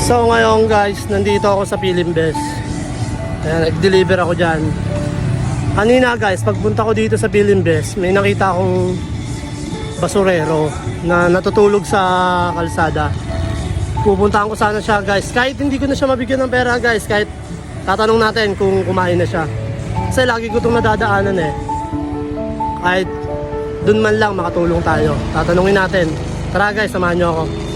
So ngayon guys, nandito ako sa Pilimbes. Ayan, nag-deliver ako dyan. Kanina guys, pagpunta ko dito sa Pilimbes, may nakita akong basurero na natutulog sa kalsada. Pupuntahan ko sana siya guys. Kahit hindi ko na siya mabigyan ng pera guys, kahit tatanong natin kung kumain na siya. Kasi lagi ko itong nadadaanan eh. Kahit dun man lang makatulong tayo. Tatanungin natin. Tara guys, samahan nyo ako.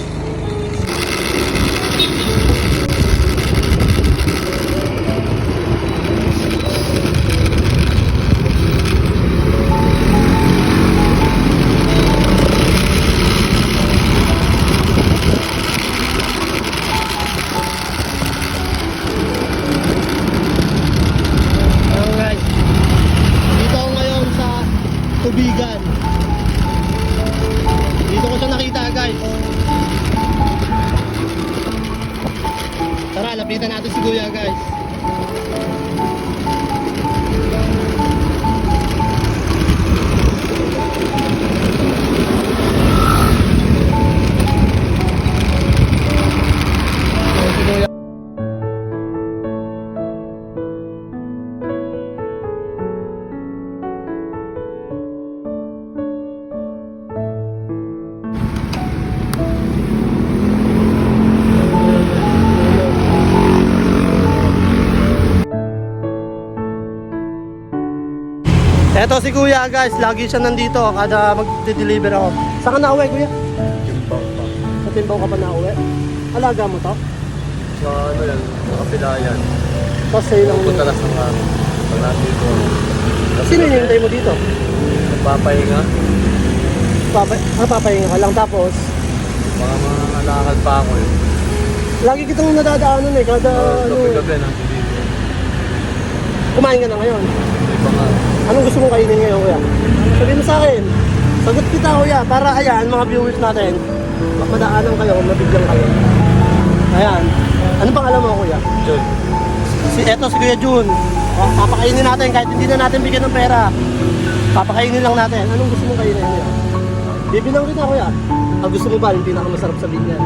Tubigan. Dito ko siya nakita guys. Tara, lapitan natin si Kuya guys. Eto si Kuya guys, lagi siya nandito kada mag-deliver ako. Saan ka na-uwi Kuya? Timbaw pa. Sa Timbaw ka pa na-uwi? Alaga mo to? Sa ano yan, sa kapilayan. Tapos sa'yo lang. Punta na sa mga pag nandito. Sino hinihintay mo dito? Nagpapahinga. Papahinga ka lang tapos? Mga lakad pa ako eh. Lagi kitang nadadaanan eh, kada Gabi-gabi nandito dito. Kumain ka na ngayon? May mga Anong gusto mong kainin ngayon Kuya? Sabihin mo sa akin. Sagot kita Kuya, para ayan mga viewers natin. Madaanan kayo, mabigyan kayo. Ayan. Ano pang alam mo Kuya? Jun. Eto si Kuya Jun. Papakainin natin kahit hindi na natin bigyan ng pera. Papakainin lang natin. Anong gusto mong kainin Kuya? Bibilang kita Kuya. Gusto mo ba yung pinakamasarap sa binyan?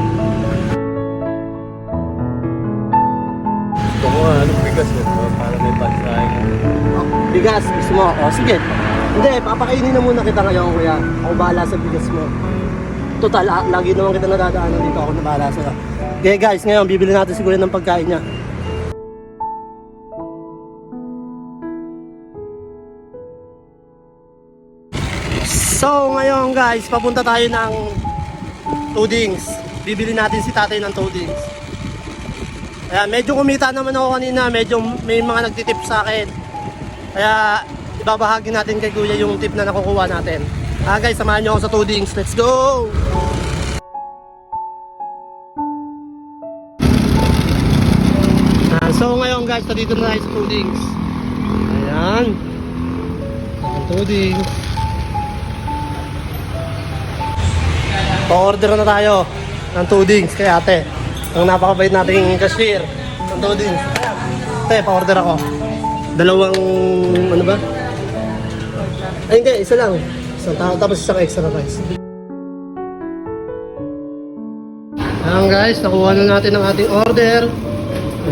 Gusto ko anong bigas eh. Para may pagkain. Bigas, gusto mo? O, sige. Hindi, papakainin na muna kita ngayon, Kuya. Ako bahala sa bigas mo. Total, lagi naman kita nadadaanan dito. Ako na bahala sa'yo. Okay guys, ngayon, bibili natin si Kuya ng pagkain niya. So, ngayon guys, papunta tayo ng Tudings. Bibili natin si tatay ng Tudings. Kaya medyo kumita naman ako kanina. Medyo may mga nagtitip sa akin. Kaya ibabahagi natin kay Kuya yung tip na nakukuha natin. Guys, samahan nyo ako sa Tudings. Let's go! So ngayon guys, dito na tayo sa Tudings. Ayan. Ang Tudings. Pa-order na tayo ng Tudings kay ate. Ang napakabait nating cashier ng Tudings. Ate, pa-order ako. Dalawang, ano ba? Ay hindi, isa lang. Tapos isang extra rice. Ayan guys, nakuha na natin ang ating order.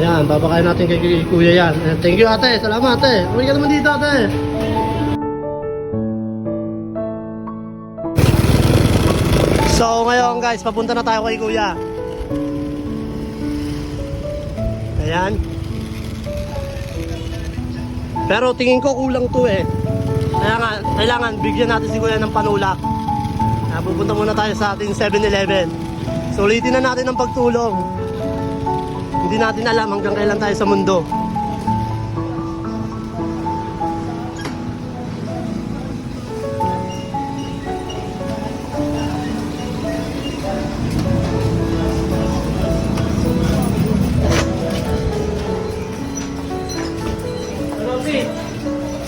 Ayan, papakain natin kay Kuya yan. Ayan, thank you ate, salamat ate. Uwi ka naman dito ate. So ngayon guys, papunta na tayo kay Kuya. Ayan. Pero tingin ko kulang to eh. Kaya nga, kailangan bigyan natin si Kuya ng panulak. Pupunta muna tayo sa ating 7-Eleven. Sulitin na natin ang pagtulong. Hindi natin alam hanggang kailan tayo sa mundo.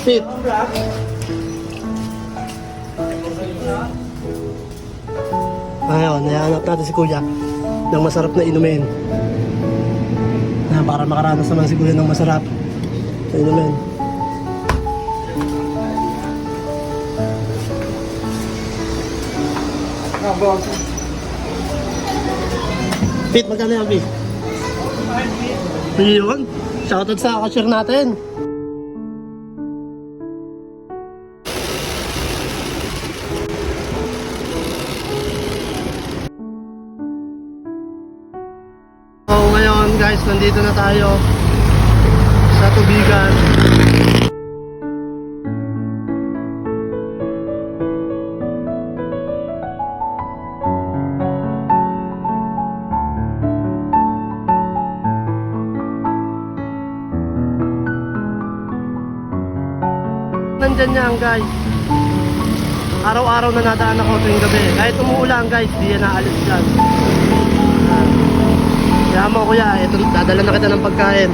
Fit. Ngayon, nahanap natin si Kuya ng masarap na inumin. Para makaranas naman si Kuya ng masarap na inumin. Pit, magkano yan, Pit? Yun. Shoutout sa cashier natin. So ngayon guys, nandito na tayo sa tubigan. Nandyan yan guys. Araw-araw na nadaan ako tuwing gabi. Kahit umuulan guys, di yan naalis dyan. Kaya mo kuya, ito, dadala na kita ng pagkain.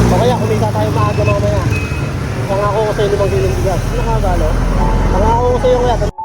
O kaya kumita tayo maaga mamaya. Pangako ko sa'yo 5 kilong bigas. Ano ka galo? Pangako ko sa'yo kuya.